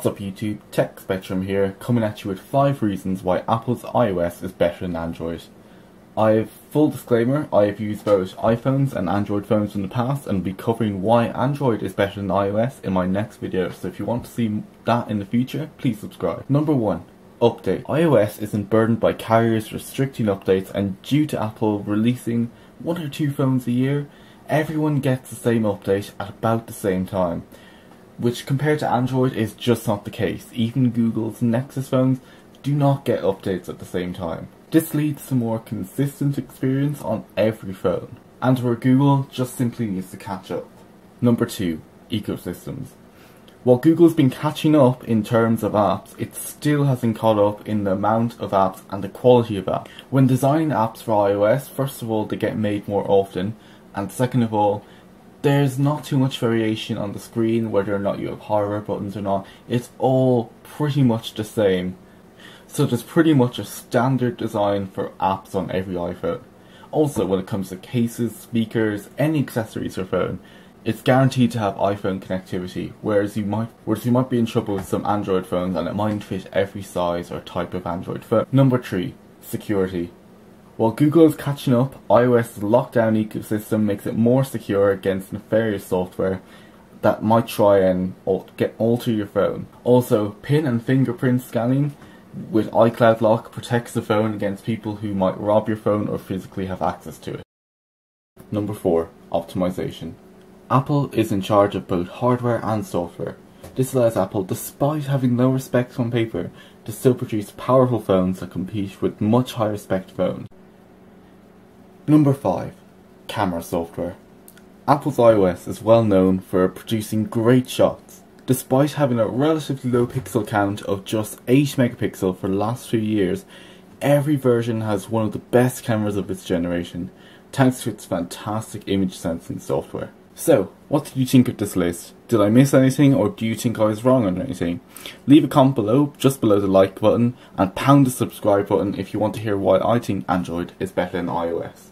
What's up YouTube, Tech Spectrum here, coming at you with 5 reasons why Apple's iOS is better than Android. Full disclaimer, I have used both iPhones and Android phones in the past and will be covering why Android is better than iOS in my next video, so if you want to see that in the future, please subscribe. Number 1. Update. iOS isn't burdened by carriers restricting updates, and due to Apple releasing 1 or 2 phones a year, everyone gets the same update at about the same time, which compared to Android is just not the case. Even Google's Nexus phones do not get updates at the same time. This leads to more consistent experience on every phone, and where Google just simply needs to catch up. Number 2. Ecosystems. While Google's been catching up in terms of apps, it still hasn't caught up in the amount of apps and the quality of apps. When designing apps for iOS, first of all, they get made more often, and second of all, there's not too much variation on the screen, whether or not you have hardware buttons or not. It's all pretty much the same. So there's pretty much a standard design for apps on every iPhone. Also, when it comes to cases, speakers, any accessories for phone, it's guaranteed to have iPhone connectivity, whereas you might be in trouble with some Android phones and it mightn't fit every size or type of Android phone. Number 3. Security. While Google is catching up, iOS's lockdown ecosystem makes it more secure against nefarious software that might try and alter your phone. Also, PIN and fingerprint scanning with iCloud Lock protects the phone against people who might rob your phone or physically have access to it. Number 4. Optimization. Apple is in charge of both hardware and software. This allows Apple, despite having lower specs on paper, to still produce powerful phones that compete with much higher spec phones. Number 5. Camera software. Apple's iOS is well known for producing great shots. Despite having a relatively low pixel count of just 8 megapixels for the last few years, every version has one of the best cameras of its generation, thanks to its fantastic image sensing software. So, what did you think of this list? Did I miss anything, or do you think I was wrong on anything? Leave a comment below, just below the like button, and pound the subscribe button if you want to hear why I think Android is better than iOS.